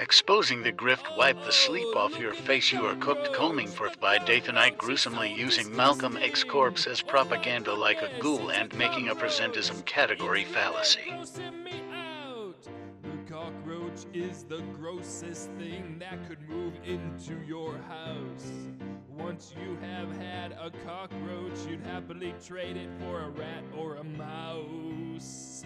Exposing the grift, wipe the sleep off your face you are cooked, combing forth by Dathanite, gruesomely using Malcolm X's corpse as propaganda like a ghoul and making a presentism category fallacy. The cockroach is the grossest thing that could move into your house. Once you have had a cockroach, you'd happily trade it for a rat or a mouse.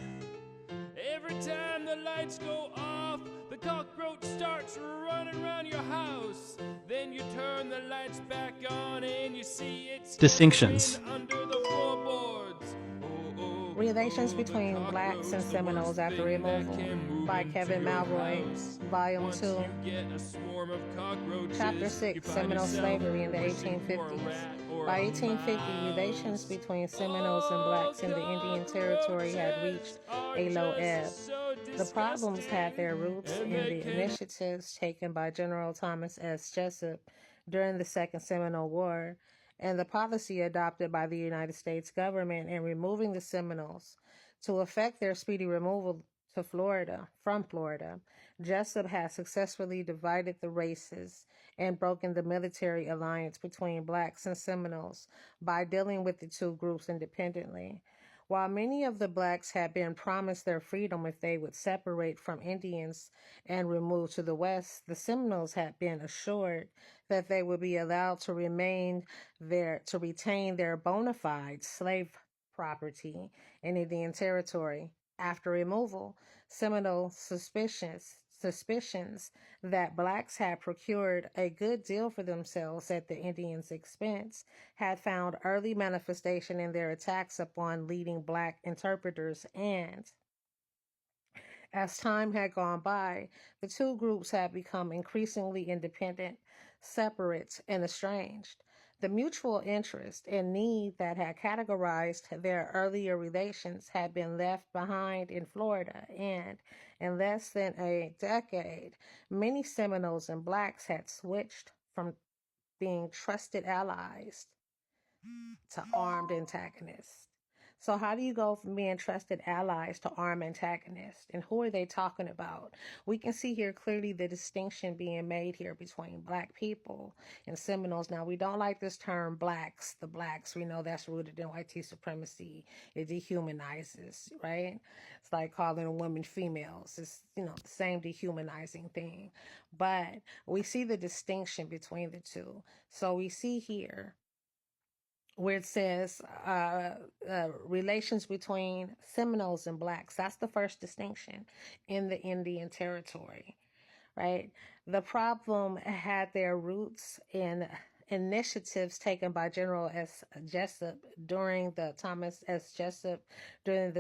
Every time the lights go off, the cockroach starts running around your house. Then you turn the lights back on and you see it's Distinctions. under the floorboards. Relations between Blacks and Seminoles after removal by Kevin Malroy, Volume 2, Chapter 6, Seminole Slavery in the 1850s. By 1850, relations between Seminoles and Blacks in the Indian Territory had reached a low ebb. The problems had their roots in the initiatives taken by General Thomas S. Jessup during the Second Seminole War, and the policy adopted by the United States government in removing the Seminoles. To effect their speedy removal from Florida, Jessup had successfully divided the races and broken the military alliance between Blacks and Seminoles by dealing with the two groups independently. While many of the Blacks had been promised their freedom if they would separate from Indians and remove to the west, the Seminoles had been assured that they would be allowed to retain their bona fide slave property in Indian Territory. After removal, Seminole suspicions that Blacks had procured a good deal for themselves at the Indians' expense had found early manifestation in their attacks upon leading Black interpreters, and as time had gone by, the two groups had become increasingly independent, separate, and estranged. The mutual interest and need that had categorized their earlier relations had been left behind in Florida, and in less than a decade, many Seminoles and Blacks had switched from being trusted allies to armed antagonists. So how do you go from being trusted allies to armed antagonists? And who are they talking about? We can see here clearly the distinction being made here between Black people and Seminoles. Now, we don't like this term Blacks. The Blacks, we know that's rooted in white supremacy. It dehumanizes, right? It's like calling women females. It's, the same dehumanizing thing. But we see the distinction between the two. So we see here where it says relations between Seminoles and Blacks. That's the first distinction in the Indian Territory, right? The problem had their roots in initiatives taken by General S. Jessup during the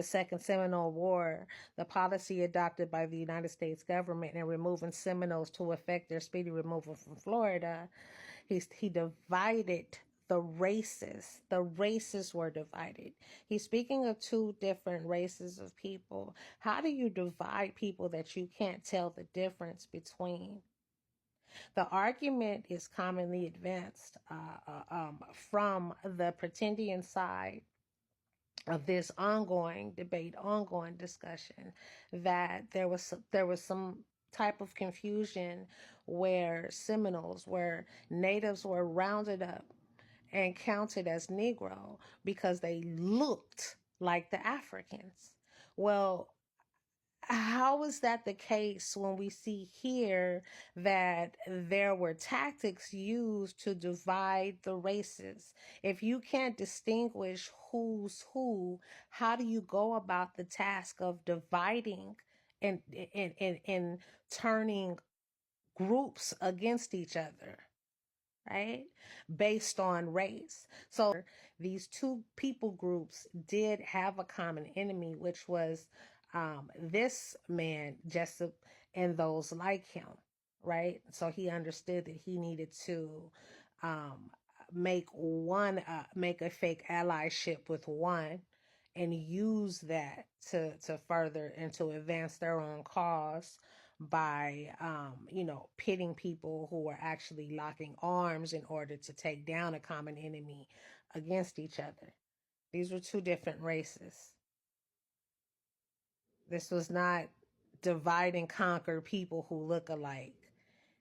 Second Seminole War, the policy adopted by the United States government in removing Seminoles to effect their speedy removal from Florida. He divided the races. The races were divided. He's speaking of two different races of people. How do you divide people that you can't tell the difference between? The argument is commonly advanced from the pretendian side of this ongoing debate, ongoing discussion, that there was some type of confusion where natives were rounded up and counted as Negro because they looked like the Africans. Well, how is that the case when we see here that there were tactics used to divide the races? If you can't distinguish who's who, how do you go about the task of dividing and turning groups against each other? Right? Based on race. So these two people groups did have a common enemy, which was this man, Jessup, and those like him, right? So he understood that he needed to um, make a fake allyship with one and use that to further and to advance their own cause by pitting people who are actually locking arms in order to take down a common enemy against each other. These were two different races. This was not divide and conquer people who look alike.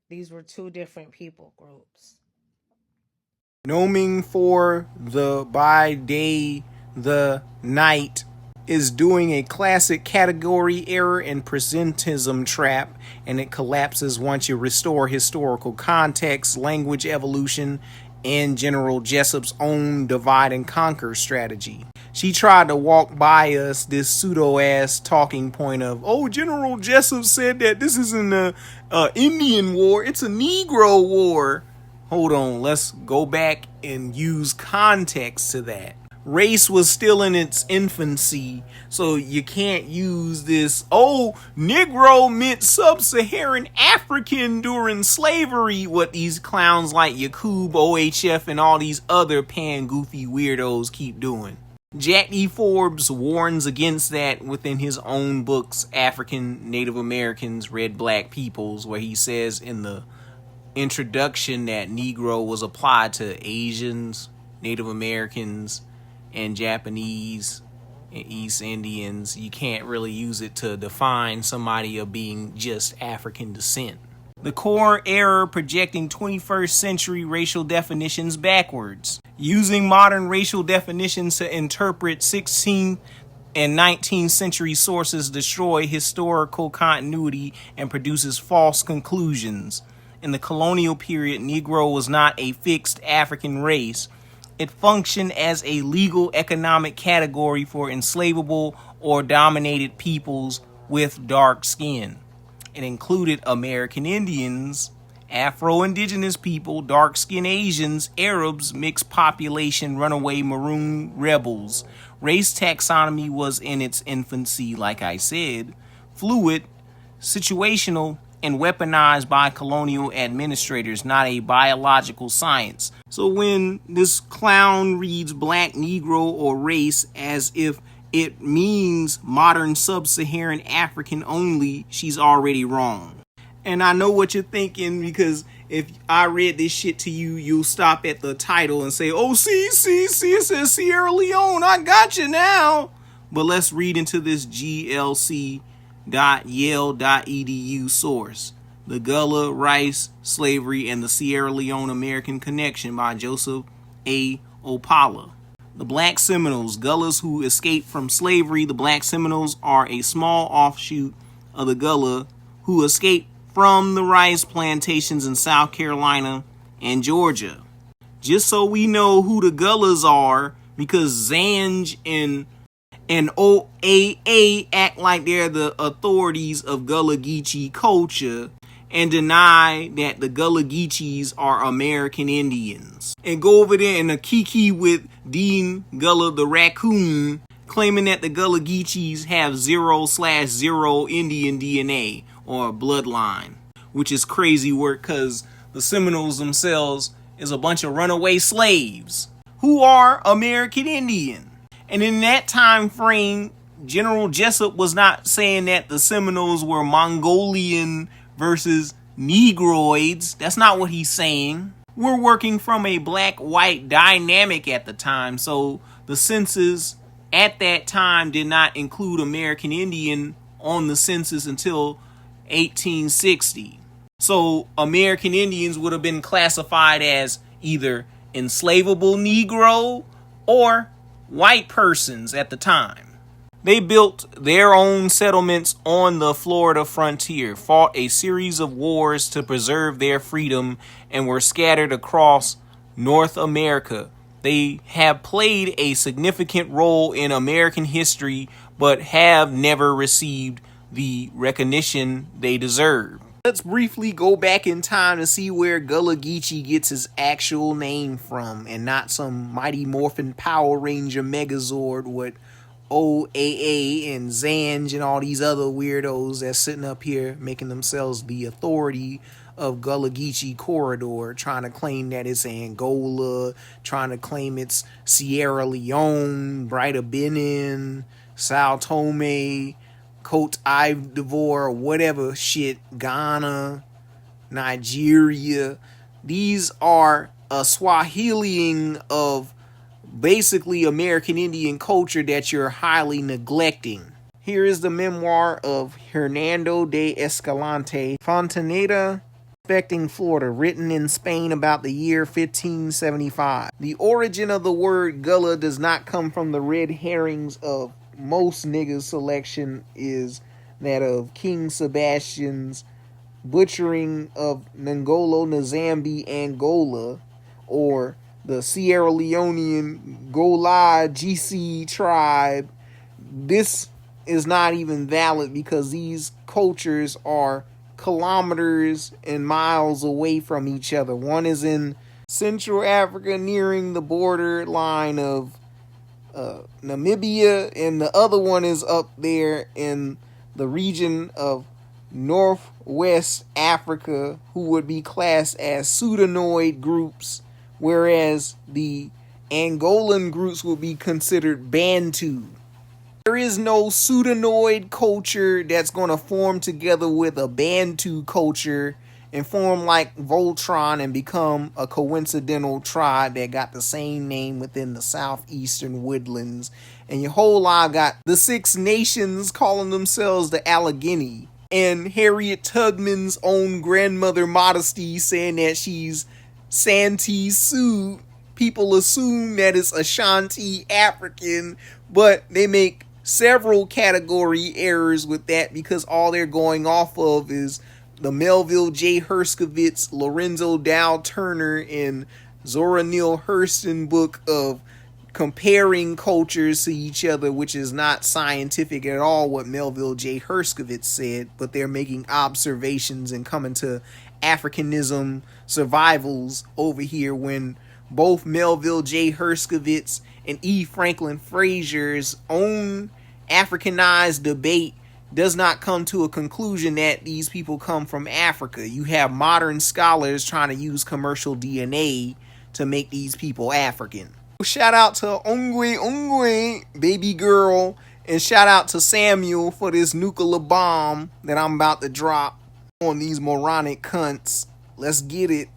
These were two different people groups. Noming for the by day, the night is doing a classic category error and presentism trap, and it collapses once you restore historical context, language evolution, and General Jessup's own divide and conquer strategy. She tried to walk by us this pseudo-ass talking point of, oh, General Jessup said that this isn't a Indian war, it's a Negro war. Hold on, let's go back and use context to that. Race was still in its infancy, so you can't use this, oh, Negro meant sub-Saharan African during slavery, what these clowns like Yakub, OHF, and all these other pan-goofy weirdos keep doing. Jack D. Forbes warns against that within his own books, African Native Americans, Red Black Peoples, where he says in the introduction that Negro was applied to Asians, Native Americans, and Japanese and East Indians. You can't really use it to define somebody of being just African descent. The core error projecting 21st century racial definitions backwards. Using modern racial definitions to interpret 16th and 19th century sources destroy historical continuity and produces false conclusions. In the colonial period, Negro was not a fixed African race. It functioned as a legal economic category for enslavable or dominated peoples with dark skin. It included American Indians, Afro-Indigenous people, dark-skinned Asians, Arabs, mixed population, runaway maroon rebels. Race taxonomy was in its infancy, like I said, fluid, situational, and weaponized by colonial administrators, not a biological science. So when this clown reads black, Negro, or race as if it means modern sub-Saharan African only, she's already wrong. And I know what you're thinking, because if I read this shit to you, you'll stop at the title and say, oh, see, it says Sierra Leone, I got you now. But let's read into this glc.yale.edu source. The Gullah, Rice, Slavery, and the Sierra Leone American Connection by Joseph A. Opala. The Black Seminoles, Gullahs who escaped from slavery. The Black Seminoles are a small offshoot of the Gullah who escaped from the rice plantations in South Carolina and Georgia. Just so we know who the Gullahs are, because Zanj and OAA act like they're the authorities of Gullah Geechee culture and deny that the Gullah Geechees are American Indians. And go over there and kiki with Dean Gullah the raccoon, claiming that the Gullah Geechees have 0/0 Indian DNA or bloodline, which is crazy work because the Seminoles themselves is a bunch of runaway slaves who are American Indian. And in that time frame, General Jessup was not saying that the Seminoles were Mongolian versus Negroids. That's not what he's saying. We're working from a black-white dynamic at the time, so the census at that time did not include American Indian on the census until 1860. So American Indians would have been classified as either enslavable Negro or white persons at the time. They built their own settlements on the Florida frontier, fought a series of wars to preserve their freedom, and were scattered across North America. They have played a significant role in American history, but have never received the recognition they deserve. Let's briefly go back in time to see where Gullah Geechee gets his actual name from, and not some Mighty Morphin Power Ranger Megazord with OAA and Zanj and all these other weirdos that's sitting up here making themselves the authority of Gullah Geechee corridor, trying to claim that it's Angola, trying to claim it's Sierra Leone, Brighter Benin, Sao Tome, Cote d'Ivoire, whatever shit, Ghana, Nigeria. These are a Swahiliing of basically American Indian culture that you're highly neglecting. Here is the memoir of Hernando de Escalante Fontaneda, Prospecting, Florida, written in Spain about the year 1575. The origin of the word Gullah does not come from the red herrings of most niggas' selection is that of King Sebastian's butchering of Ngolo Nzambi Angola, or the Sierra Leonean Gullah geechee tribe. This is not even valid because these cultures are kilometers and miles away from each other. One is in Central Africa nearing the borderline of Namibia, and the other one is up there in the region of Northwest Africa, who would be classed as Sudanoid groups, whereas the Angolan groups would be considered Bantu. There is no Sudanoid culture that's going to form together with a Bantu culture and form like Voltron and become a coincidental tribe that got the same name within the southeastern woodlands. And your whole lot got the Six Nations calling themselves the Allegheny, and Harriet Tubman's own grandmother Modesty saying that she's Santee Sioux. People assume that it's Ashanti African, but they make several category errors with that because all they're going off of is the Melville J. Herskovitz, Lorenzo Dow Turner, and Zora Neale Hurston book of comparing cultures to each other, which is not scientific at all what Melville J. Herskovitz said, but they're making observations and coming to Africanism survivals over here when both Melville J. Herskovitz and E. Franklin Frazier's own Africanized debate does not come to a conclusion that these people come from Africa. You have modern scholars trying to use commercial DNA to make these people African. Shout out to Ongwe baby girl, and shout out to Samuel for this nuclear bomb that I'm about to drop on these moronic cunts. Let's get it.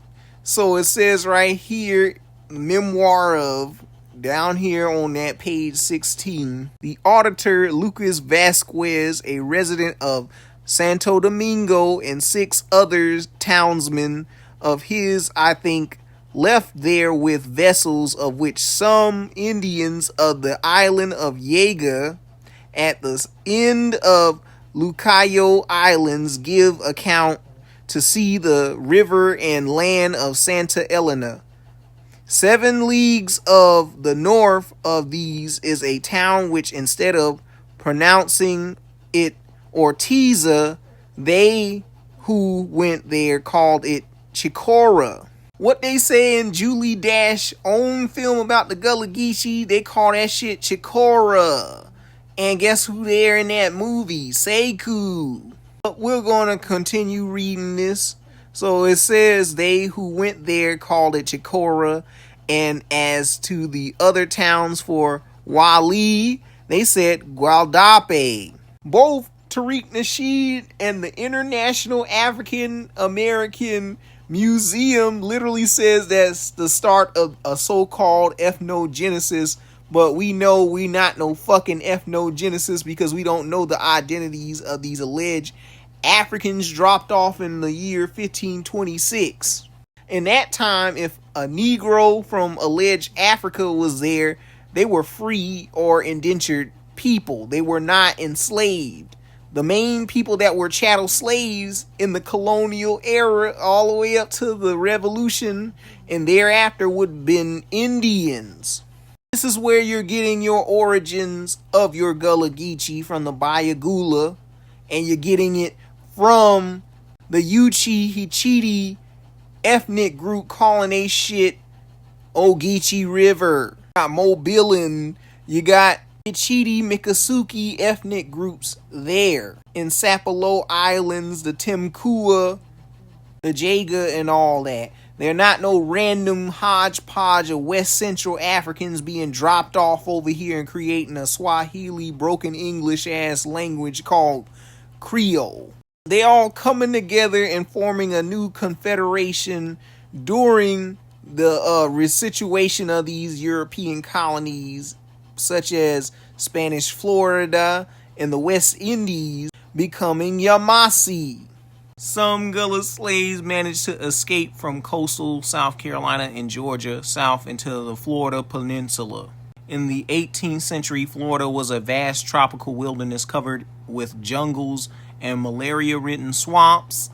So it says right here, memoir of, down here on that page 16, the auditor Lucas Vasquez, a resident of Santo Domingo, and 6 other townsmen of his, I think, left there with vessels, of which some Indians of the island of Yega at the end of Lucayo Islands give account to see the river and land of Santa Elena. 7 leagues of the north of these is a town which, instead of pronouncing it Ortiza, they who went there called it Chicora. What they say in Julie Dash's own film about the Gullah Geechee, they call that shit Chicora. And guess who there in that movie? Sekou. But we're going to continue reading this. So it says they who went there called it Chicora, and as to the other towns for Wali, they said Gualdape. Both Tariq Nasheed and the International African American Museum literally says that's the start of a so-called ethnogenesis, but we know we not no fucking ethnogenesis because we don't know the identities of these alleged Africans dropped off in the year 1526. In that time, if a Negro from alleged Africa was there, they were free or indentured people. They were not enslaved. The main people that were chattel slaves in the colonial era all the way up to the revolution and thereafter would have been Indians. This is where you're getting your origins of your Gullah Geechee from the Bayagula, and you're getting it from the Yuchi Hichiti ethnic group calling they shit Ogeechee River. You got Mobilin, you got Hichiti Miccosukee ethnic groups there. In Sapelo Islands, the Timkua, the Jaga, and all that. They're not no random hodgepodge of West Central Africans being dropped off over here and creating a Swahili broken English ass language called Creole. They all coming together and forming a new confederation during the resituation of these European colonies, such as Spanish Florida in the West Indies, becoming yamasee. Some Gullah slaves managed to escape from coastal South Carolina and Georgia south into the Florida Peninsula. In the 18th century, Florida was a vast tropical wilderness covered with jungles and malaria-ridden swamps.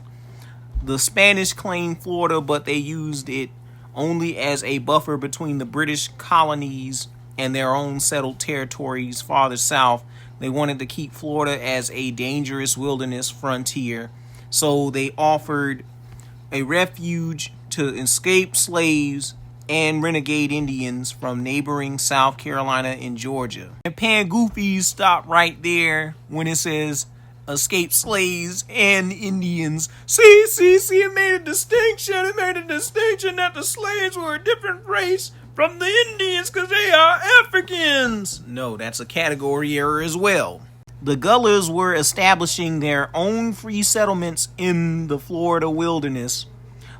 The Spanish claimed Florida, but they used it only as a buffer between the British colonies and their own settled territories farther south. They wanted to keep Florida as a dangerous wilderness frontier, so they offered a refuge to escaped slaves and renegade Indians from neighboring South Carolina and Georgia. And Pan Goofies stop right there when it says escaped slaves and Indians. See, it made a distinction. It made a distinction that the slaves were a different race from the Indians because they are Africans. No, that's a category error as well. The Gullahs were establishing their own free settlements in the Florida wilderness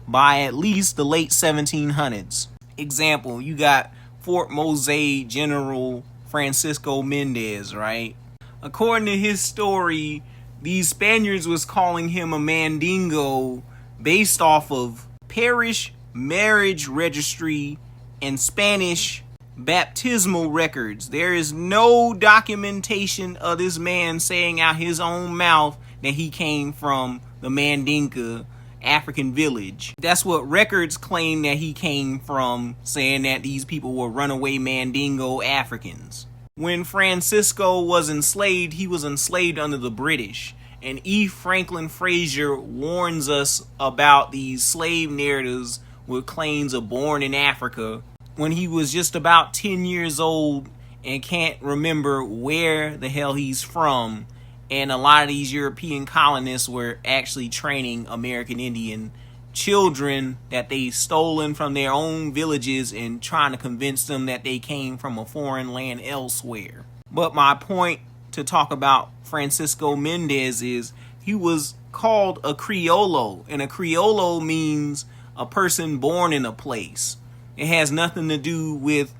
by at least the late 1700s. Example, you got Fort Mose General Francisco Mendez, right? According to his story, these Spaniards was calling him a Mandingo based off of parish marriage registry and Spanish baptismal records. There is no documentation of this man saying out his own mouth that he came from the Mandinka African village. That's what records claim that he came from, saying that these people were runaway Mandingo Africans. When Francisco was enslaved, he was enslaved under the British. And E. Franklin Frazier warns us about these slave narratives with claims of born in Africa when he was just about 10 years old and can't remember where the hell he's from. And a lot of these European colonists were actually training American Indian children that they stolen from their own villages and trying to convince them that they came from a foreign land elsewhere. But my point to talk about Francisco Mendez is he was called a Criollo, and a Criollo means a person born in a place. It has nothing to do with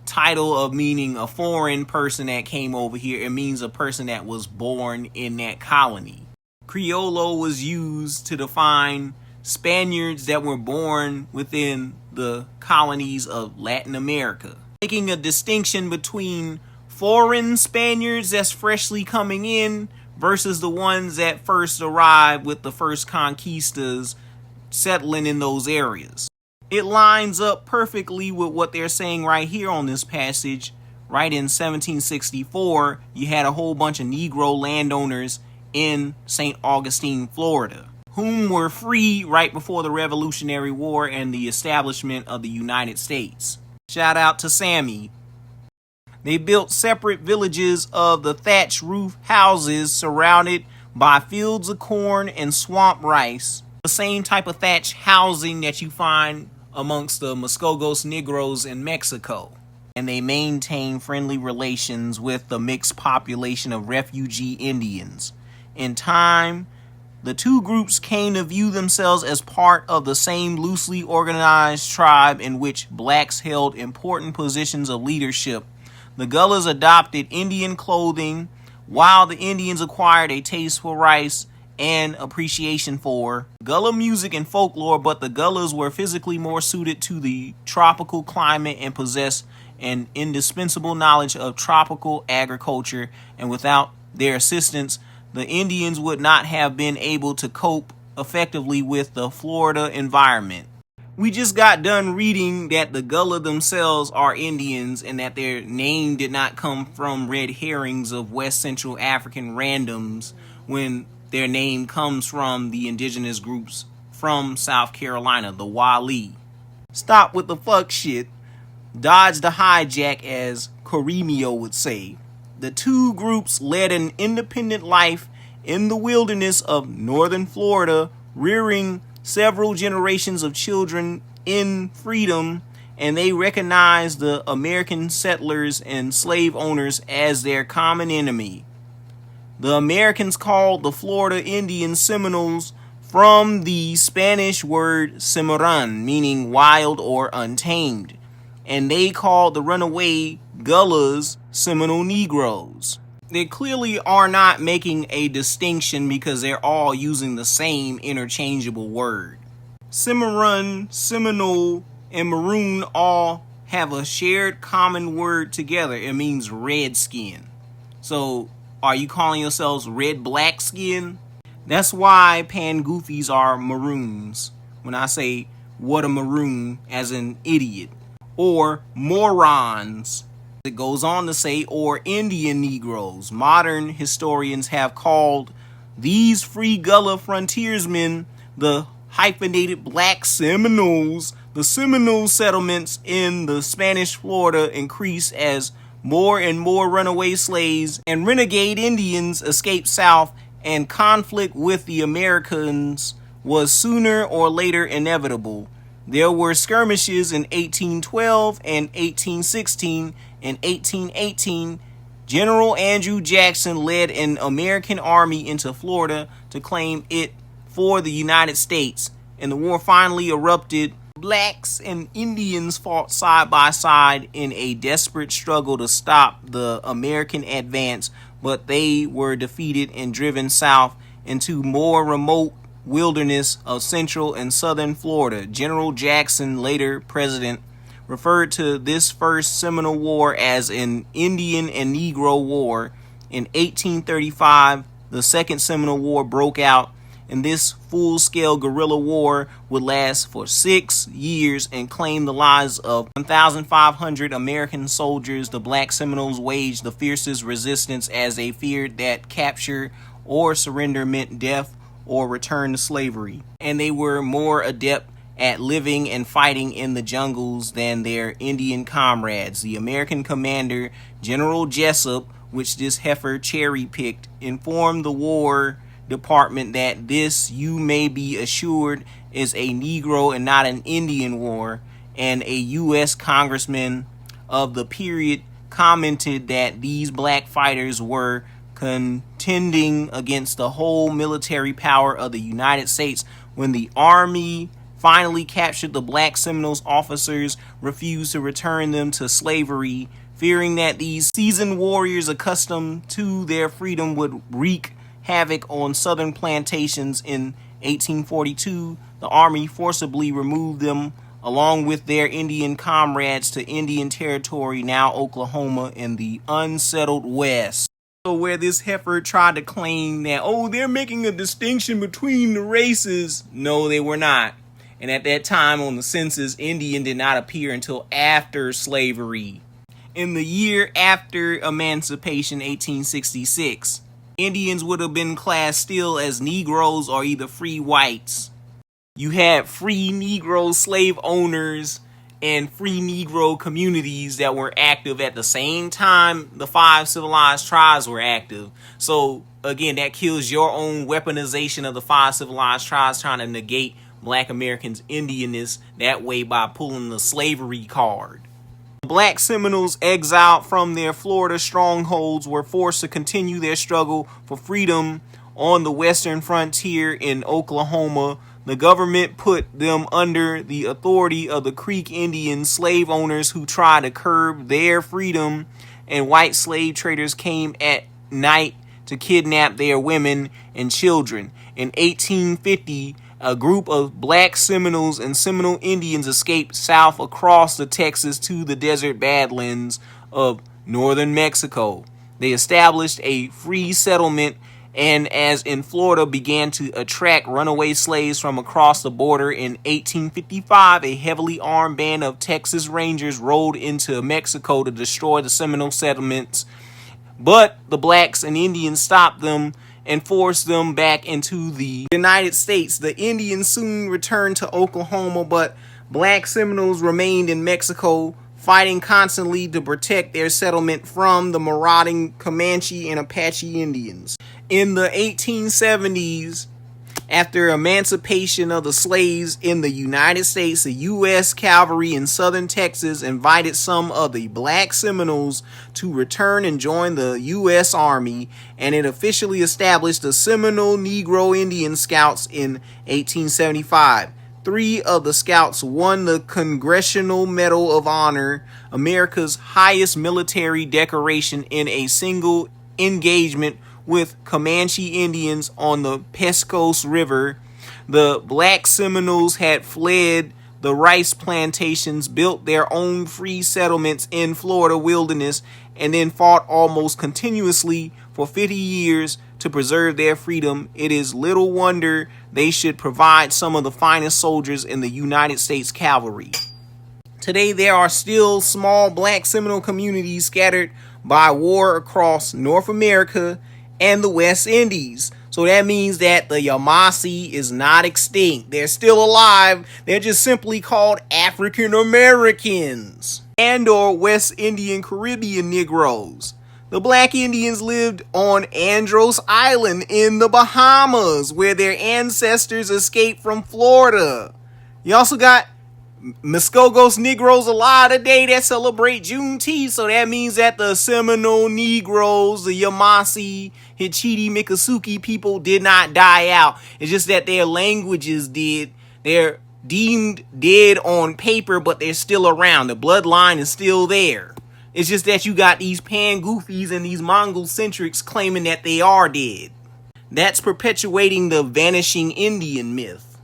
title of meaning a foreign person that came over here. It means a person that was born in that colony. Criollo was used to define Spaniards that were born within the colonies of Latin America, making a distinction between foreign Spaniards that's freshly coming in versus the ones that first arrived with the first conquistas settling in those areas. It lines up perfectly with what they're saying right here on this passage. Right in 1764, you had a whole bunch of Negro landowners in St. Augustine, Florida, whom were free right before the Revolutionary War and the establishment of the United States. Shout out to Sammy. They built separate villages of the thatch roof houses surrounded by fields of corn and swamp rice. The same type of thatch housing that you find amongst the Muskogos Negroes in Mexico. And they maintain friendly relations with the mixed population of refugee Indians. In time, the two groups came to view themselves as part of the same loosely organized tribe in which blacks held important positions of leadership. The Gullahs adopted Indian clothing, while the Indians acquired a taste for rice and appreciation for Gullah music and folklore, but the Gullahs were physically more suited to the tropical climate and possessed an indispensable knowledge of tropical agriculture, and without their assistance, the Indians would not have been able to cope effectively with the Florida environment. We just got done reading that the Gullah themselves are Indians and that their name did not come from red herrings of West Central African randoms, when their name comes from the indigenous groups from South Carolina, the Wali. Stop with the fuck shit. Dodge the hijack, as Coremio would say. The two groups led an independent life in the wilderness of northern Florida, rearing several generations of children in freedom, and they recognized the American settlers and slave owners as their common enemy. The Americans called the Florida Indians Seminoles from the Spanish word Cimarron, meaning wild or untamed, and they called the runaway Gullahs Seminole Negroes. they clearly are not making a distinction because they're all using the same interchangeable word. Cimarron, Seminole, and Maroon all have a shared common word together. It means red skin. So, are you calling yourselves red black skin? That's why Pangoofies are maroons. When I say what a maroon, as an idiot. Or morons. It goes on to say, or Indian Negroes. Modern historians have called these free Gullah frontiersmen the hyphenated black Seminoles. The Seminole settlements in the Spanish Florida increased as more and more runaway slaves and renegade Indians escaped south, and conflict with the Americans was sooner or later inevitable. There were skirmishes in 1812 and 1816. In 1818, General Andrew Jackson led an American army into Florida to claim it for the United States, and the war finally erupted. Blacks and Indians fought side by side in a desperate struggle to stop the American advance, but they were defeated and driven south into more remote wilderness of central and southern Florida. General Jackson, later president, referred to this first Seminole War as an Indian and Negro War. In 1835, the Second Seminole War broke out, and this full-scale guerrilla war would last for 6 years and claim the lives of 1,500 American soldiers. The Black Seminoles waged the fiercest resistance as they feared that capture or surrender meant death or return to slavery, and they were more adept at living and fighting in the jungles than their Indian comrades. The American commander, General Jessup, which this heifer cherry-picked, informed the War Department that this, you may be assured, is a Negro and not an Indian war, and a U.S. congressman of the period commented that these black fighters were contending against the whole military power of the United States. When the Army finally captured the black Seminoles, officers refused to return them to slavery, fearing that these seasoned warriors accustomed to their freedom would wreak havoc on southern plantations. In 1842, the Army forcibly removed them along with their Indian comrades to Indian Territory, now Oklahoma, in the unsettled West. So where this heifer tried to claim that, oh, they're making a distinction between the races, no, they were not. And at that time on the census, Indian did not appear until after slavery. In the year after emancipation, 1866, Indians would have been classed still as Negroes or either free whites. You had free Negro slave owners and free Negro communities that were active at the same time the 5 civilized tribes were active. So again, that kills your own weaponization of the 5 civilized tribes, trying to negate Black Americans' Indianness that way by pulling the slavery card. Black Seminoles, exiled from their Florida strongholds, were forced to continue their struggle for freedom on the western frontier in Oklahoma. The government put them under the authority of the Creek Indian slave owners, who tried to curb their freedom, and white slave traders came at night to kidnap their women and children. In 1850, a group of black Seminoles and Seminole Indians escaped south across the Texas to the desert badlands of northern Mexico. They established a free settlement, and as in Florida, began to attract runaway slaves from across the border. In 1855, a heavily armed band of Texas Rangers rode into Mexico to destroy the Seminole settlements, but the blacks and Indians stopped them and forced them back into the United States. The Indians soon returned to Oklahoma, but black Seminoles remained in Mexico, fighting constantly to protect their settlement from the marauding Comanche and Apache Indians. In the 1870s, after emancipation of the slaves in the United States, the U.S. Cavalry in southern Texas invited some of the black Seminoles to return and join the U.S. Army, and it officially established the Seminole Negro Indian Scouts in 1875. 3 of the scouts won the Congressional Medal of Honor, America's highest military decoration in a single engagement with Comanche Indians on the Pescos River. The black Seminoles had fled the rice plantations, built their own free settlements in Florida wilderness, and then fought almost continuously for 50 years to preserve their freedom. It is little wonder they should provide some of the finest soldiers in the United States cavalry. Today, there are still small black Seminole communities scattered by war across North America and the West Indies. So that means that the Yamasee is not extinct. They're still alive. They're just simply called African Americans and or West Indian Caribbean Negroes. The black Indians lived on Andros Island in the Bahamas, where their ancestors escaped from Florida. You also got Muskogos Negroes alive today that celebrate Juneteenth, so that means that the Seminole Negroes, the Yamasee, Geechee, Miccosukee people did not die out. It's just that their languages did. They're deemed dead on paper, but they're still around. The bloodline is still there. It's just that you got these pan-goofies and these Mongol-centrics claiming that they are dead. That's perpetuating the vanishing Indian myth.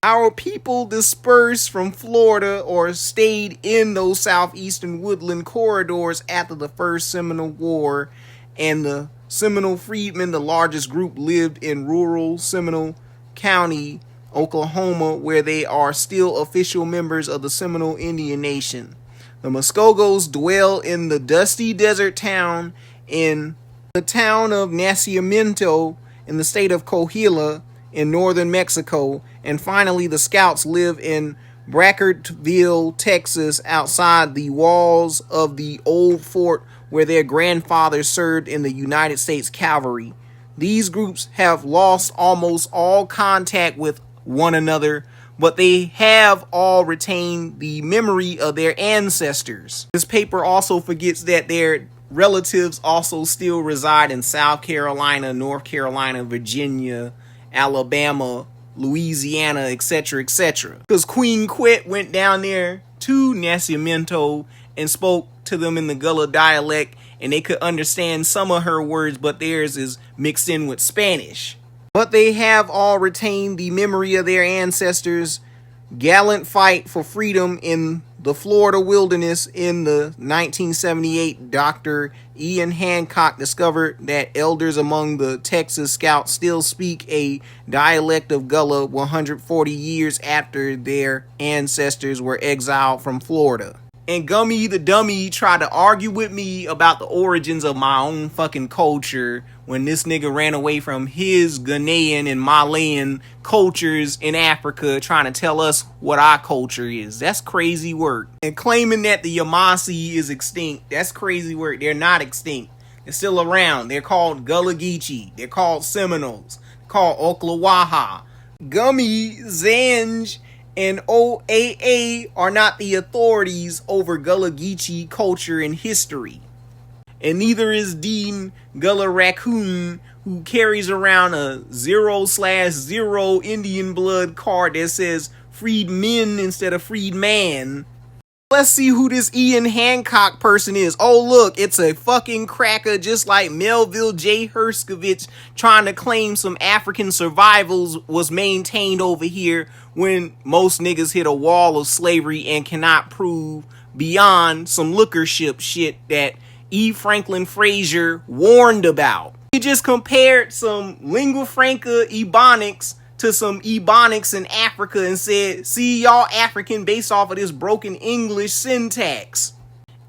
Our people dispersed from Florida or stayed in those southeastern woodland corridors after the First Seminole War, and the Seminole freedmen, the largest group, lived in rural Seminole County, Oklahoma, where they are still official members of the Seminole Indian Nation. The Muskogos dwell in the dusty desert town in the town of Nacimiento in the state of Coahuila in northern Mexico. And finally, the Scouts live in Brackertville, Texas, outside the walls of the old fort where their grandfathers served in the United States Cavalry. These groups have lost almost all contact with one another, but they have all retained the memory of their ancestors. This paper also forgets that their relatives also still reside in South Carolina, North Carolina, Virginia, Alabama, Louisiana, etc., etc. Because Queen Quet went down there to Nacimiento and spoke to them in the Gullah dialect, and they could understand some of her words, but theirs is mixed in with Spanish. But they have all retained the memory of their ancestors' gallant fight for freedom in the Florida wilderness. In the 1978, Dr. Ian Hancock discovered that elders among the Texas Scouts still speak a dialect of Gullah 140 years after their ancestors were exiled from Florida. And Gummy the Dummy tried to argue with me about the origins of my own fucking culture when this nigga ran away from his Ghanaian and Malayan cultures in Africa, trying to tell us what our culture is. That's crazy work. And claiming that the Yamasee is extinct, that's crazy work. They're not extinct. They're still around. They're called Gullah Geechee. They're called Seminoles. They're called Oklawaha. Gummy, Zanj, and OAA are not the authorities over Gullah Geechee culture and history. And neither is Dean Gullah Raccoon, who carries around a 0/0 Indian blood card that says freedmen instead of freedman. Let's see who this Ian Hancock person is. Oh, look, it's a fucking cracker just like Melville J. Herskovich trying to claim some African survivals was maintained over here when most niggas hit a wall of slavery and cannot prove beyond some lookership shit that E. Franklin Frazier warned about. He just compared some lingua franca Ebonics to some Ebonics in Africa and said, see, y'all African based off of this broken English syntax.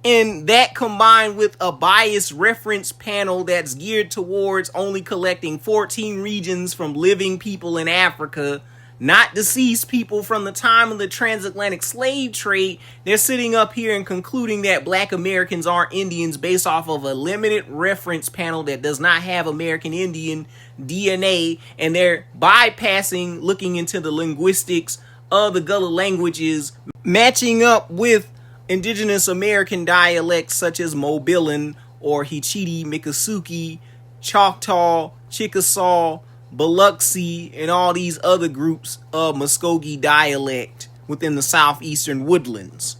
And that combined with a biased reference panel that's geared towards only collecting 14 regions from living people in Africa, not deceased people from the time of the transatlantic slave trade, they're sitting up here and concluding that black Americans aren't Indians based off of a limited reference panel that does not have American Indian DNA, and they're bypassing looking into the linguistics of the Gullah languages, matching up with indigenous American dialects such as Mobilan or Geechee, Miccosukee, Choctaw, Chickasaw, Biloxi, and all these other groups of Muskogee dialect within the southeastern woodlands.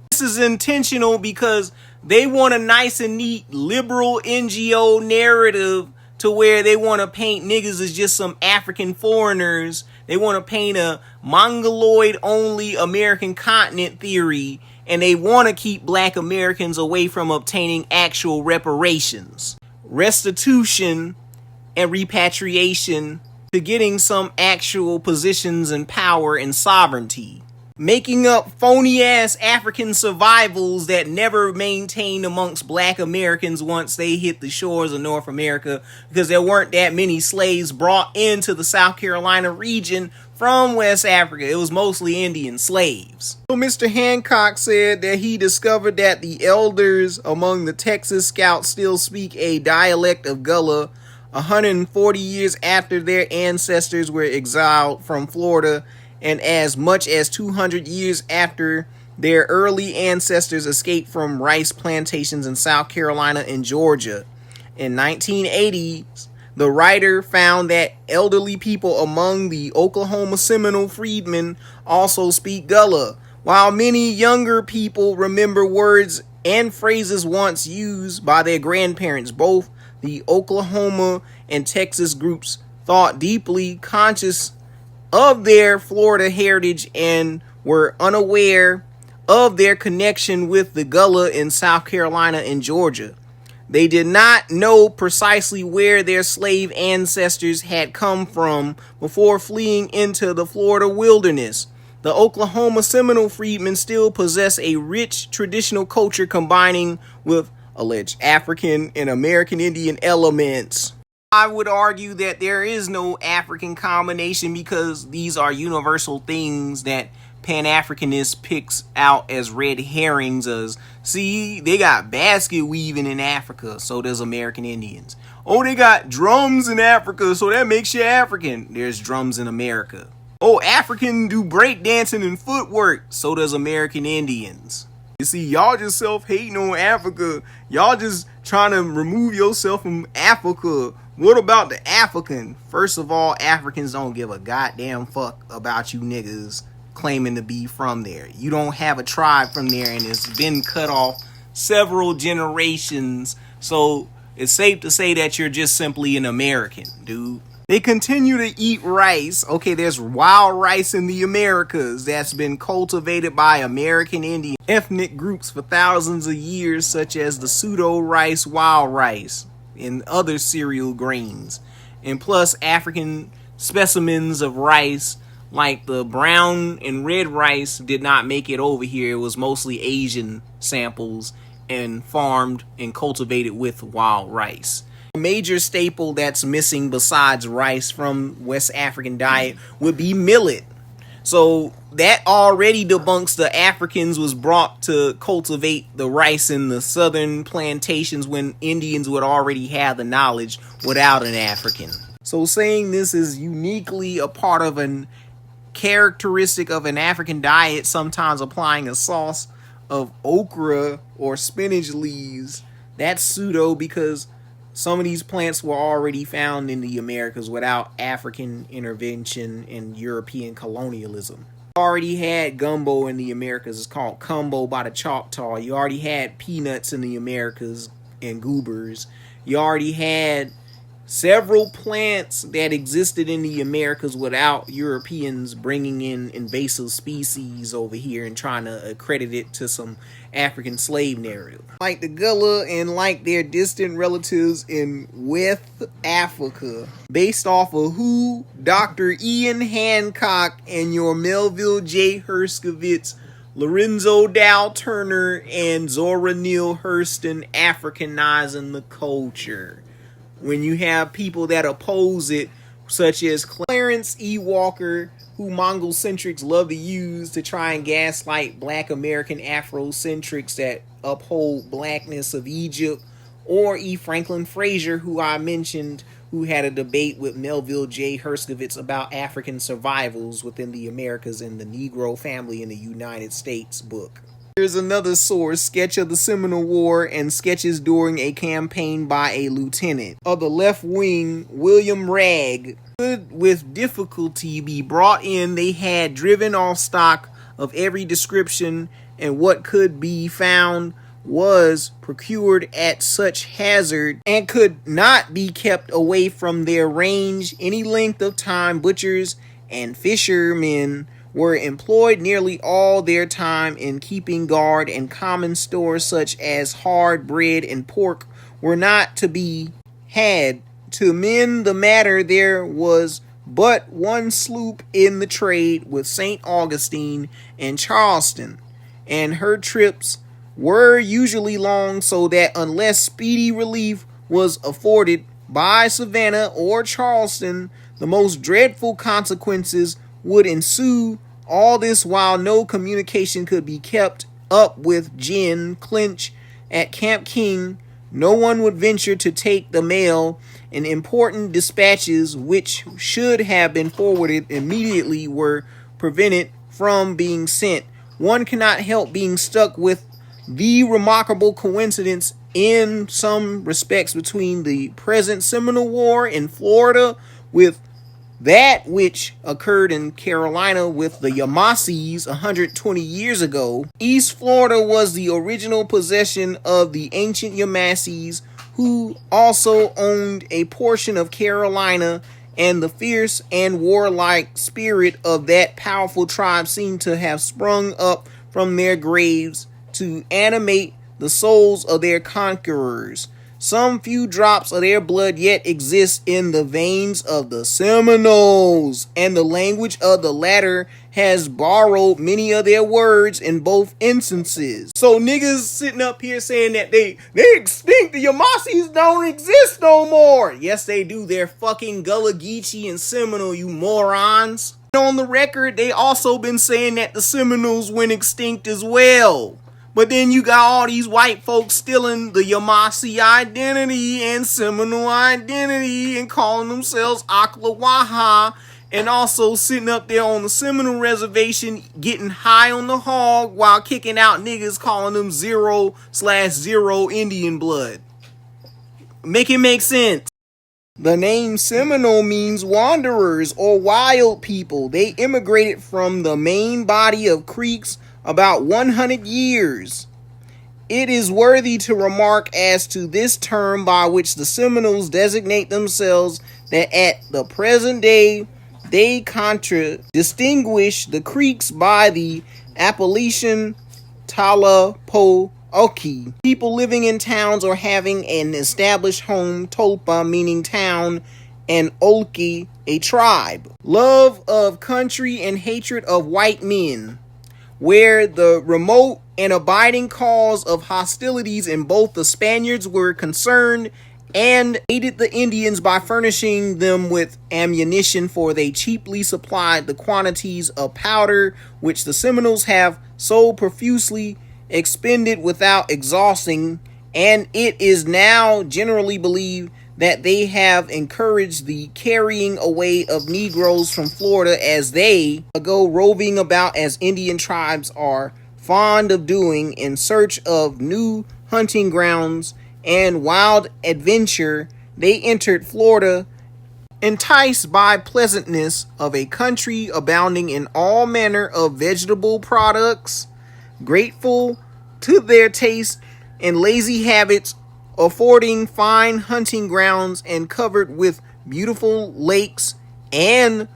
This is intentional because They want a nice and neat liberal NGO narrative to where they want to paint niggas as just some African foreigners. They want to paint a Mongoloid-only American continent theory, and they want to keep black Americans away from obtaining actual reparations, restitution, and repatriation to getting some actual positions and power and sovereignty. Making up phony-ass African survivals that never maintained amongst black Americans once they hit the shores of North America, because there weren't that many slaves brought into the South Carolina region from West Africa. It was mostly Indian slaves. So Mr. Hancock said that he discovered that the elders among the Texas Scouts still speak a dialect of Gullah 140 years after their ancestors were exiled from Florida, and as much as 200 years after their early ancestors escaped from rice plantations in South Carolina and Georgia. In 1980s, the writer found that elderly people among the Oklahoma Seminole freedmen also speak Gullah, while many younger people remember words and phrases once used by their grandparents. Both the Oklahoma and Texas groups thought deeply conscious of their Florida heritage and were unaware of their connection with the Gullah in South Carolina and Georgia. They did not know precisely where their slave ancestors had come from before fleeing into the Florida wilderness. The Oklahoma Seminole freedmen still possess a rich traditional culture combining with alleged African and American Indian elements. I would argue that there is no African combination because these are universal things that Pan-Africanists picks out as red herrings. As, see, they got basket weaving in Africa, so does American Indians. Oh, they got drums in Africa, so that makes you African. There's drums in America. Oh, African do breakdancing and footwork, so does American Indians. You see, y'all just self-hating on Africa. Y'all just trying to remove yourself from Africa. What about the African? First of all, Africans don't give a goddamn fuck about you niggas claiming to be from there. You don't have a tribe from there, and it's been cut off several generations. So it's safe to say that you're just simply an American, dude. They continue to eat rice. Okay, there's wild rice in the Americas that's been cultivated by American Indian ethnic groups for thousands of years, such as the pseudo rice, wild rice, and other cereal grains. And plus African specimens of rice like the brown and red rice did not make it over here. It was mostly Asian samples and farmed and cultivated with wild rice. A major staple that's missing besides rice from West African diet would be millet. So that already debunks the Africans was brought to cultivate the rice in the southern plantations when Indians would already have the knowledge without an African. So saying this is uniquely a part of an characteristic of an African diet, sometimes applying a sauce of okra or spinach leaves, that's pseudo, because some of these plants were already found in the Americas without African intervention and European colonialism. You already had gumbo in the Americas. It's called Cumbo by the Choctaw. You already had peanuts in the Americas and goobers. You already had several plants that existed in the Americas without Europeans bringing in invasive species over here and trying to accredit it to some African slave narrative. Like the Gullah and like their distant relatives in West Africa, based off of who Dr. Ian Hancock and your Melville J. Herskovitz, Lorenzo Dow Turner, and Zora Neale Hurston Africanizing the culture. When you have people that oppose it, such as Clarence E. Walker, who Mongol-centrics love to use to try and gaslight black American Afrocentrics that uphold blackness of Egypt, or E. Franklin Frazier, who I mentioned, who had a debate with Melville J. Herskovitz about African survivals within the Americas in the Negro Family in the United States book. Here's another source, Sketch of the Seminole War and Sketches During a Campaign by a Lieutenant of the Left Wing, William Ragg. Could with difficulty be brought in. They had driven off stock of every description and what could be found was procured at such hazard and could not be kept away from their range any length of time. Butchers and fishermen were employed nearly all their time in keeping guard, and common stores such as hard bread and pork were not to be had. To mend the matter, there was but one sloop in the trade with St. Augustine and Charleston, and her trips were usually long, so that unless speedy relief was afforded by Savannah or Charleston, the most dreadful consequences would ensue. All this while no communication could be kept up with Jen Clinch at Camp King. No one would venture to take the mail, and important dispatches which should have been forwarded immediately were prevented from being sent. One cannot help being struck with the remarkable coincidence in some respects between the present Seminole War in Florida with that which occurred in Carolina with the Yamasees 120 years ago. East Florida was the original possession of the ancient Yamasees, who also owned a portion of Carolina, and the fierce and warlike spirit of that powerful tribe seemed to have sprung up from their graves to animate the souls of their conquerors. Some few drops of their blood yet exist in the veins of the Seminoles, and the language of the latter has borrowed many of their words in both instances. So niggas sitting up here saying that they extinct, the Yamasees don't exist no more. Yes, they do. They're fucking Gullah, Geechee, and Seminole, you morons. On the record, they also been saying that the Seminoles went extinct as well. But then you got all these white folks stealing the Yamasee identity and Seminole identity and calling themselves Ocklawaha, and also sitting up there on the Seminole reservation getting high on the hog while kicking out niggas calling them 0/0 Indian blood. Make it make sense. The name Seminole means wanderers or wild people. They immigrated from the main body of Creeks about 100 years. It is worthy to remark as to this term by which the Seminoles designate themselves that at the present day they distinguish the Creeks by the appellation Talapooki, people living in towns or having an established home, Tolpa meaning town, and Olki a tribe. Love of country and hatred of white men, where the remote and abiding cause of hostilities in both the Spaniards were concerned, and aided the Indians by furnishing them with ammunition, for they cheaply supplied the quantities of powder which the Seminoles have so profusely expended without exhausting, and it is now generally believed that they have encouraged the carrying away of Negroes from Florida, as they go roving about as Indian tribes are fond of doing in search of new hunting grounds and wild adventure. They entered Florida enticed by pleasantness of a country abounding in all manner of vegetable products, grateful to their taste and lazy habits, affording fine hunting grounds and covered with beautiful lakes and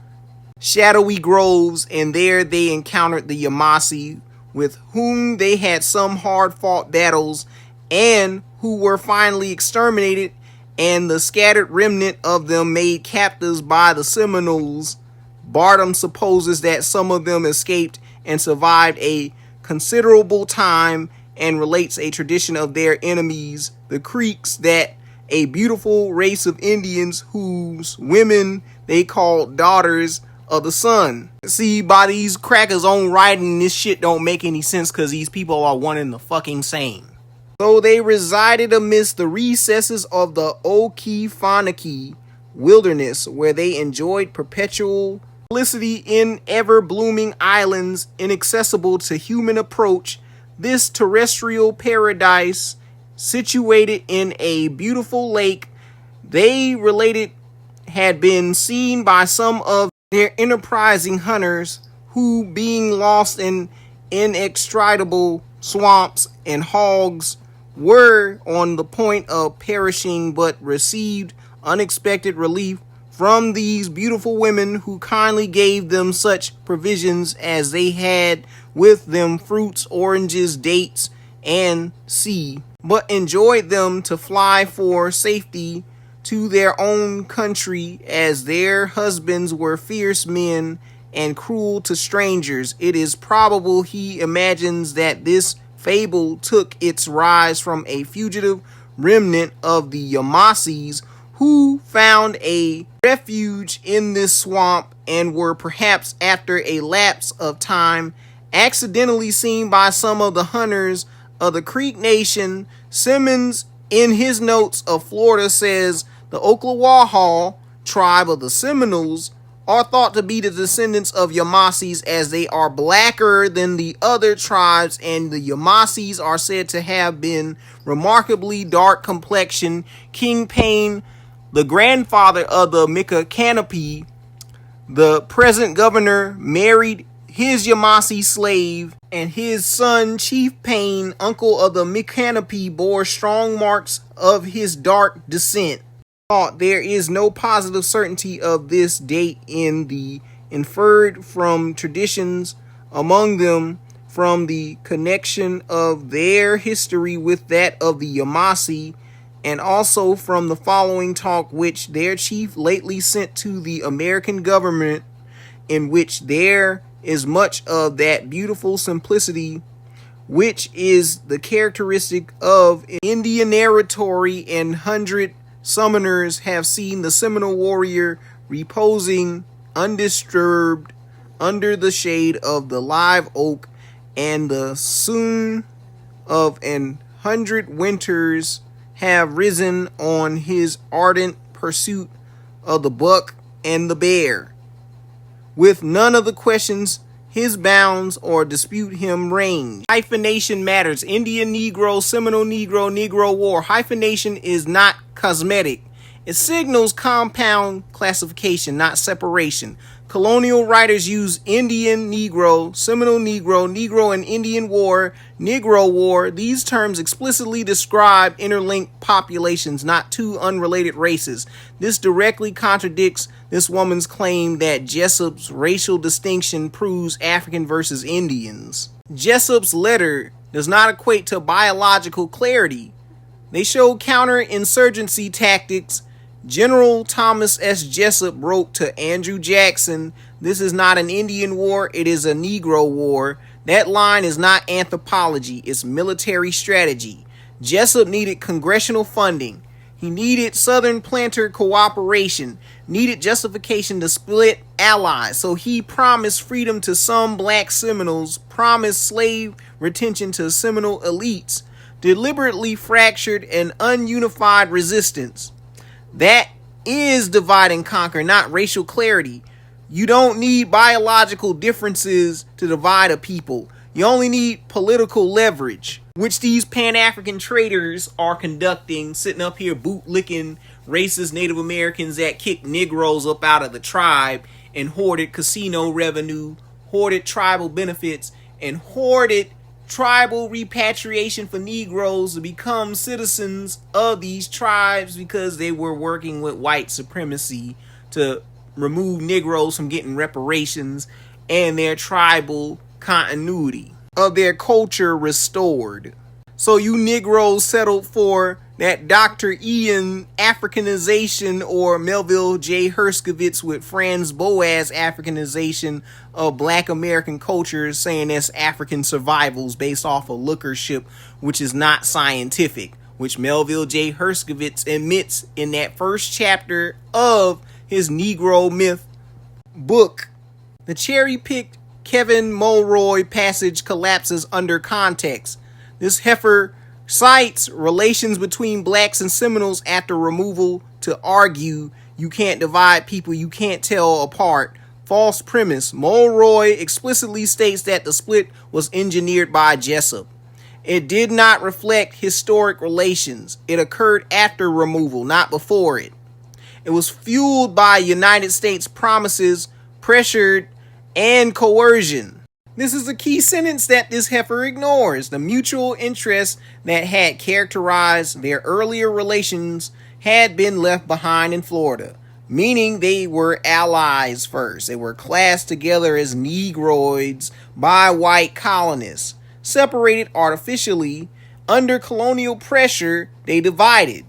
shadowy groves. And there they encountered the Yamasee, with whom they had some hard-fought battles, and who were finally exterminated, and the scattered remnant of them made captives by the Seminoles. Barnum supposes that some of them escaped and survived a considerable time, and relates a tradition of their enemies, the Creeks, that a beautiful race of Indians whose women they called daughters of the sun. See, by these crackers' own writing, this shit don't make any sense, because these people are one and the fucking same. So they resided amidst the recesses of the Okefenokee wilderness, where they enjoyed perpetual felicity in ever-blooming islands inaccessible to human approach. This terrestrial paradise, situated in a beautiful lake, they related had been seen by some of their enterprising hunters, who, being lost in inextricable swamps and hogs, were on the point of perishing but received unexpected relief from these beautiful women who kindly gave them such provisions as they had with them fruits, oranges, dates, and sea, but enjoyed them to fly for safety to their own country, as their husbands were fierce men and cruel to strangers. It is probable he imagines that this fable took its rise from a fugitive remnant of the Yamasees who found a refuge in this swamp and were perhaps, after a lapse of time, accidentally seen by some of the hunters of the Creek Nation. Simmons, in his notes of Florida, says the Ocklawaha tribe of the Seminoles are thought to be the descendants of Yamasees, as they are blacker than the other tribes, and the Yamasees are said to have been remarkably dark complexion. King Payne, the grandfather of the Micanopy, the present governor, married his Yamasee slave, and his son, Chief Payne, uncle of the Micanopy, bore strong marks of his dark descent. There is no positive certainty of this date in the inferred from traditions, among them from the connection of their history with that of the Yamasee, and also from the following talk which their chief lately sent to the American government, in which there is much of that beautiful simplicity which is the characteristic of Indian narratory, and 100 summoners have seen the Seminole warrior reposing undisturbed under the shade of the live oak, and the sun of 100 winters have risen on his ardent pursuit of the buck and the bear. With none of the questions his bounds or dispute him range. Hyphenation matters. Indian Negro, Seminole Negro, Negro War. Hyphenation is not cosmetic. It signals compound classification, not separation. Colonial writers use Indian Negro, Seminole Negro, Negro and Indian War, Negro War. These terms explicitly describe interlinked populations, not two unrelated races. This directly contradicts this woman's claim that Jessup's racial distinction proves African versus Indians. Jessup's letter does not equate to biological clarity. They show counterinsurgency tactics. General Thomas S. Jessup wrote to Andrew Jackson, "This is not an Indian war, it is a Negro war." That line is not anthropology, it's military strategy. Jessup needed congressional funding. He needed Southern planter cooperation, needed justification to split allies. So he promised freedom to some black Seminoles, promised slave retention to Seminole elites, deliberately fractured an ununified resistance. That is divide and conquer, not racial clarity. You don't need biological differences to divide a people. You only need political leverage, which these Pan-African traders are conducting, sitting up here bootlicking racist Native Americans that kicked Negroes up out of the tribe and hoarded casino revenue, hoarded tribal benefits, and hoarded tribal repatriation for Negroes to become citizens of these tribes because they were working with white supremacy to remove Negroes from getting reparations and their tribal continuity of their culture restored. So you Negroes settled for that Dr. Ian Africanization or Melville J. Herskovitz with Franz Boas Africanization of black American culture, saying that's African survivals based off of lookership, which is not scientific, which Melville J. Herskovitz admits in that first chapter of his Negro Myth book. The cherry-picked Kevin Mulroy passage collapses under context. This heifer cites relations between blacks and Seminoles after removal to argue you can't divide people, you can't tell apart. False premise. Mulroy explicitly states that the split was engineered by Jessup. It did not reflect historic relations. It occurred after removal, not before it. It was fueled by United States promises, pressured, and coercion. This is a key sentence that this heifer ignores. The mutual interest that had characterized their earlier relations had been left behind in Florida, meaning they were allies first. They were classed together as Negroids by white colonists. Separated artificially, under colonial pressure, they divided.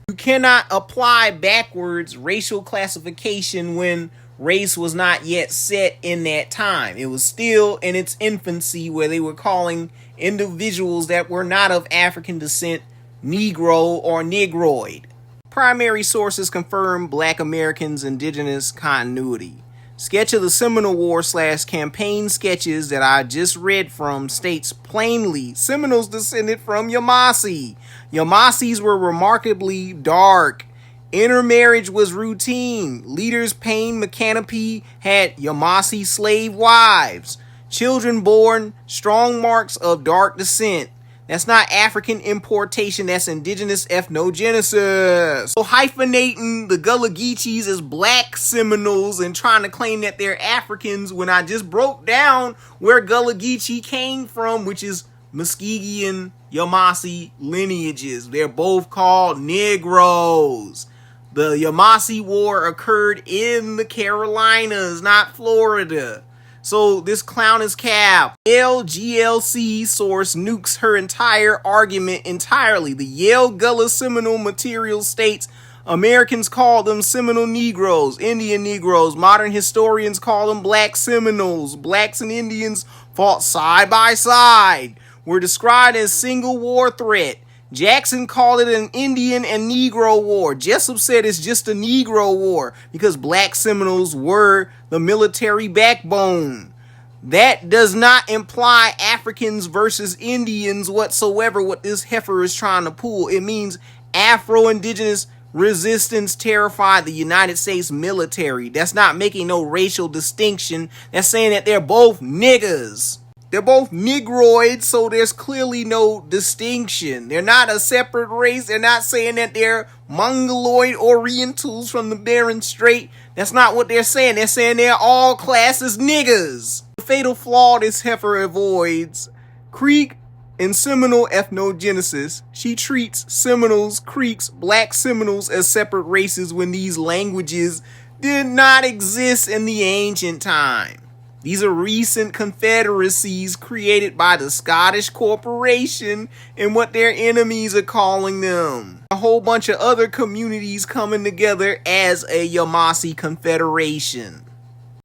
You cannot apply backwards racial classification when race was not yet set in that time. It was still in its infancy where they were calling individuals that were not of African descent Negro or Negroid. Primary sources confirm Black Americans' indigenous continuity. Sketch of the Seminole War / campaign sketches that I just read from states plainly Seminoles descended from yamasee. Yamasees were remarkably dark. Intermarriage was routine. Leaders Payne McCanopy had yamasee slave wives. Children born strong marks of dark descent. That's not African importation, that's indigenous ethnogenesis. So hyphenating the Gullah geechees as black Seminoles and trying to claim that they're Africans when I just broke down where Gullah geechee came from, which is Muskegean Yamasee lineages. They're both called Negroes. The Yamasee War occurred in the Carolinas, not Florida. So this clown is cap. Yale GLC source nukes her entire argument entirely. The Yale Gullah Seminole material states Americans call them Seminole Negroes, Indian Negroes. Modern historians call them Black Seminoles. Blacks and Indians fought side by side, were described as single war threat. Jackson called it an Indian and Negro war. Jessup said it's just a Negro war because Black Seminoles were the military backbone. That does not imply Africans versus Indians whatsoever, what this heifer is trying to pull. It means Afro-Indigenous resistance terrified the United States military. That's not making no racial distinction. That's saying that they're both niggas. They're both Negroids, so there's clearly no distinction. They're not a separate race. They're not saying that they're Mongoloid Orientals from the Bering Strait. That's not what they're saying. They're saying they're all classed as niggas. The fatal flaw this heifer avoids: Creek and Seminole ethnogenesis. She treats Seminoles, Creeks, Black Seminoles as separate races when these languages did not exist in the ancient time. These are recent confederacies created by the Scottish Corporation and what their enemies are calling them. A whole bunch of other communities coming together as a Yamasee Confederation.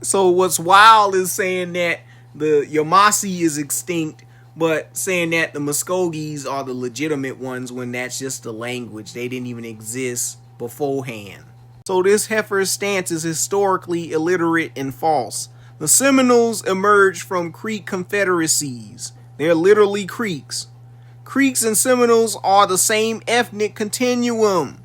So what's wild is saying that the Yamasee is extinct, but saying that the Muskogees are the legitimate ones when that's just the language. They didn't even exist beforehand. So this heifer's stance is historically illiterate and false. The Seminoles emerged from Creek confederacies. They're literally Creeks. Creeks and Seminoles are the same ethnic continuum.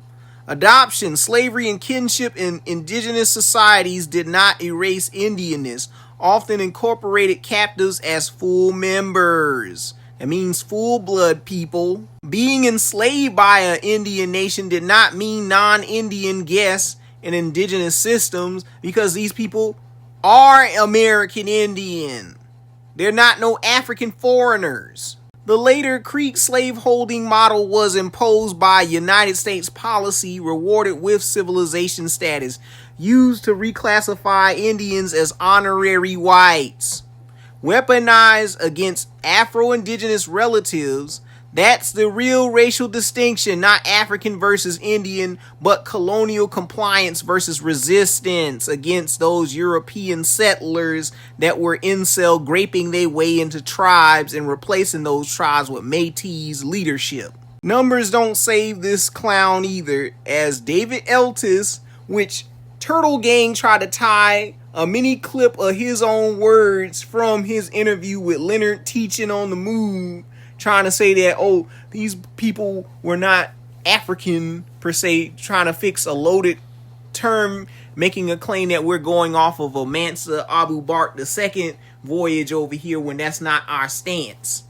Adoption, slavery, and kinship in indigenous societies did not erase Indianness, often incorporated captives as full members. That means full-blood people. Being enslaved by an Indian nation did not mean non-Indian guests in indigenous systems, because these people are American Indian. They're not no African foreigners. The later Creek slaveholding model was imposed by United States policy, rewarded with civilization status, used to reclassify Indians as honorary whites. Weaponized against Afro-Indigenous relatives. That's the real racial distinction, not African versus Indian, but colonial compliance versus resistance against those European settlers that were incel graping their way into tribes and replacing those tribes with Métis leadership. Numbers don't save this clown either, as David Eltis, which Turtle Gang tried to tie a mini clip of his own words from his interview with Leonard Teaching on the Move, trying to say that, oh, these people were not African per se, trying to fix a loaded term, making a claim that we're going off of a Mansa Abu Bakr II voyage over here when that's not our stance.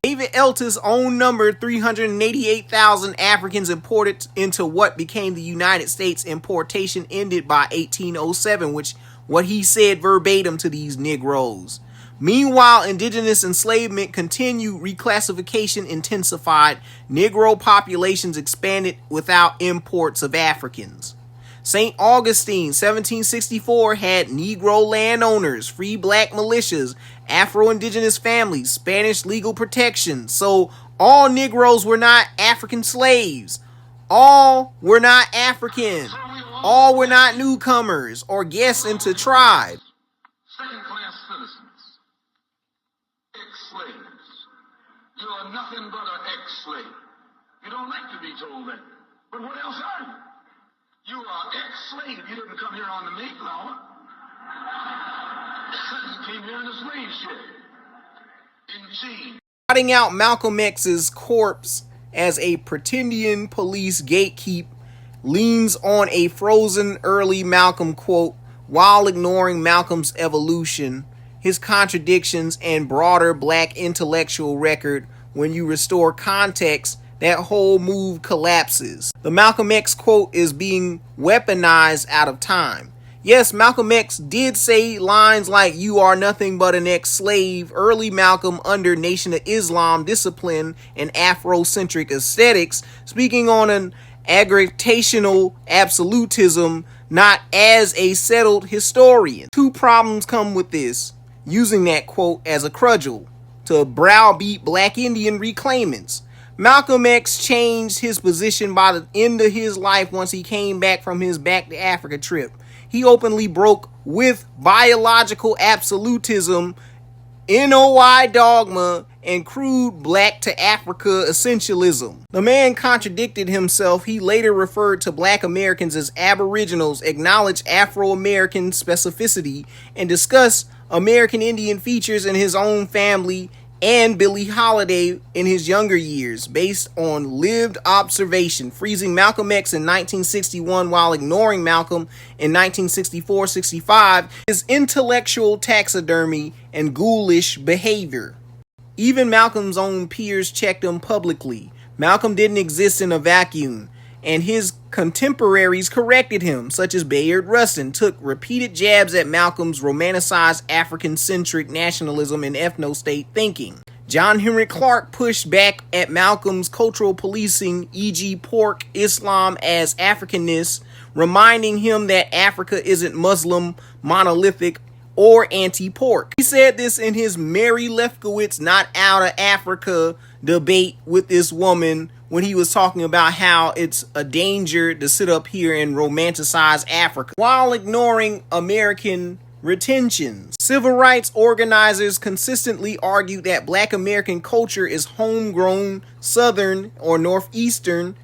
David Eltis' own number, 388,000 Africans imported into what became the United States. Importation ended by 1807, which what he said verbatim to these Negroes. Meanwhile, indigenous enslavement continued, reclassification intensified, Negro populations expanded without imports of Africans. St. Augustine, 1764, had Negro landowners, free black militias, Afro-indigenous families, Spanish legal protection. So all Negroes were not African slaves. All were not African. All were not newcomers or guests into tribes. Second-class citizens, ex-slaves. You are nothing but an ex-slave. You don't like to be told that. But what else are you? You are ex-slave. You didn't come here on the Mayflower. You came here in a slave ship. In chains. Trotting out Malcolm X's corpse as a pretendian police gatekeep leans on a frozen early Malcolm quote while ignoring Malcolm's evolution, his contradictions, and broader black intellectual record. When you restore context, that whole move collapses. The Malcolm X quote is being weaponized out of time. Yes, Malcolm X did say lines like, "You are nothing but an ex-slave." Early Malcolm, under Nation of Islam discipline and Afrocentric aesthetics, speaking on an aggretational absolutism, not as a settled historian. Two problems come with this, using that quote as a cudgel to browbeat black Indian reclaimants. Malcolm X changed his position by the end of his life once he came back from his Back to Africa trip. He openly broke with biological absolutism, NOI dogma, and crude black to Africa essentialism. The man contradicted himself. He later referred to black Americans as aboriginals, acknowledged Afro-American specificity, and discussed American Indian features in his own family and Billie Holiday in his younger years, based on lived observation, freezing Malcolm X in 1961 while ignoring Malcolm in 1964-65, his intellectual taxidermy and ghoulish behavior. Even Malcolm's own peers checked him publicly. Malcolm didn't exist in a vacuum, and his contemporaries corrected him, such as Bayard Rustin, took repeated jabs at Malcolm's romanticized African-centric nationalism and ethno-state thinking. John Henry Clark pushed back at Malcolm's cultural policing, e.g. pork, Islam as Africanness, reminding him that Africa isn't Muslim, monolithic, or anti-pork. He said this in his Mary Lefkowitz Not Out of Africa debate with this woman when he was talking about how it's a danger to sit up here and romanticize Africa while ignoring American retentions. Civil rights organizers consistently argued that black American culture is homegrown, southern or northeastern,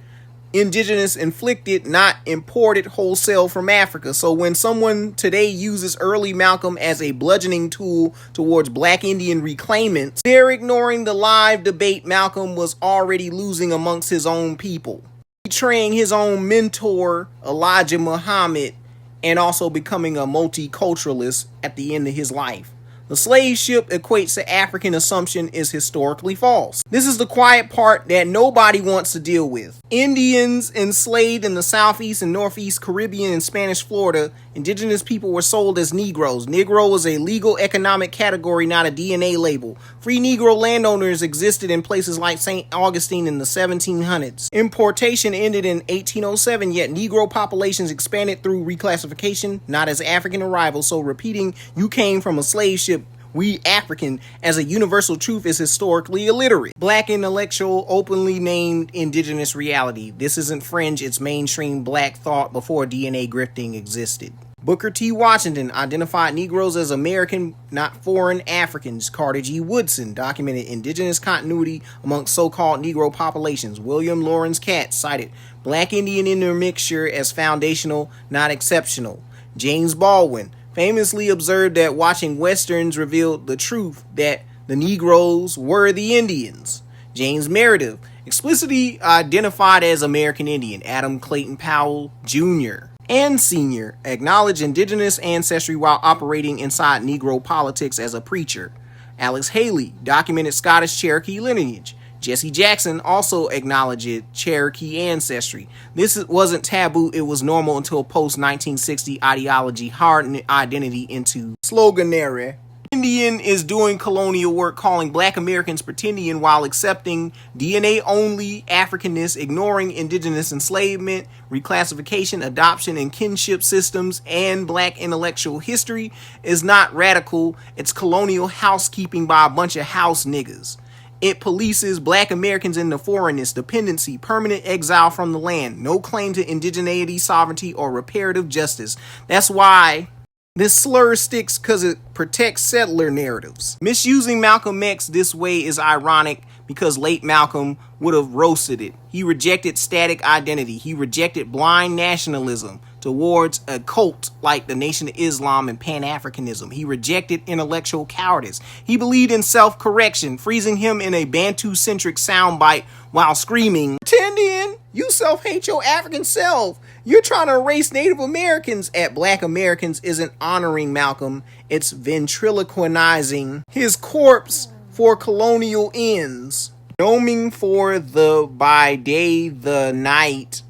indigenous inflicted, not imported wholesale from Africa. So when someone today uses early Malcolm as a bludgeoning tool towards black Indian reclaimants, they're ignoring the live debate Malcolm was already losing amongst his own people, betraying his own mentor Elijah Muhammad, and also becoming a multiculturalist at the end of his life. The slave ship equates to African assumption is historically false. This is the quiet part that nobody wants to deal with. Indians enslaved in the Southeast and Northeast Caribbean and Spanish Florida, indigenous people were sold as Negroes. Negro was a legal economic category, not a DNA label. Free Negro landowners existed in places like St. Augustine in the 1700s. Importation ended in 1807, yet Negro populations expanded through reclassification, not as African arrival. So repeating "you came from a slave ship, we African" as a universal truth is historically illiterate. Black intellectual openly named indigenous reality. This isn't fringe, it's mainstream black thought before DNA grifting existed. Booker T. Washington identified Negroes as American, not foreign Africans. Carter G. Woodson documented indigenous continuity amongst so-called Negro populations. William Lawrence Katz cited black Indian intermixture as foundational, not exceptional. James Baldwin famously observed that watching Westerns revealed the truth that the Negroes were the Indians. James Meredith explicitly identified as American Indian. Adam Clayton Powell Jr. and Sr. acknowledged indigenous ancestry while operating inside Negro politics as a preacher. Alex Haley documented Scottish Cherokee lineage. Jesse Jackson also acknowledged Cherokee ancestry. This wasn't taboo, it was normal until post-1960 ideology hardened identity into sloganary Indian is doing colonial work, calling black Americans pretendian while accepting DNA-only Africanness, ignoring indigenous enslavement, reclassification, adoption, and kinship systems, and black intellectual history is not radical. It's colonial housekeeping by a bunch of house niggas. It polices black Americans into foreignness, dependency, permanent exile from the land, no claim to indigeneity, sovereignty, or reparative justice. That's why this slur sticks, because it protects settler narratives. Misusing Malcolm X this way is ironic because late Malcolm would have roasted it. He rejected static identity. He rejected blind nationalism towards a cult like the Nation of Islam and Pan-Africanism. He rejected intellectual cowardice. He believed in self-correction, freezing him in a Bantu-centric soundbite while screaming, "Pretendian, you self-hate your African self. You're trying to erase Native Americans" at black Americans isn't honoring Malcolm. It's ventriloquizing his corpse for colonial ends. Noming for the by day, the night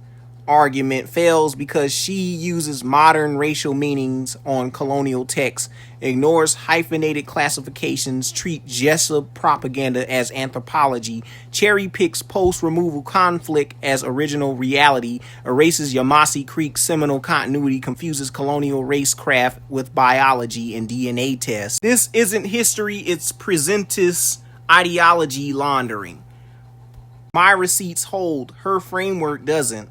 argument fails because she uses modern racial meanings on colonial texts, ignores hyphenated classifications, treats Jessup propaganda as anthropology, cherry picks post-removal conflict as original reality, erases Yamasee Creek Seminole continuity, confuses colonial racecraft with biology and DNA tests. This isn't history, it's presentist ideology laundering. My receipts hold, her framework doesn't.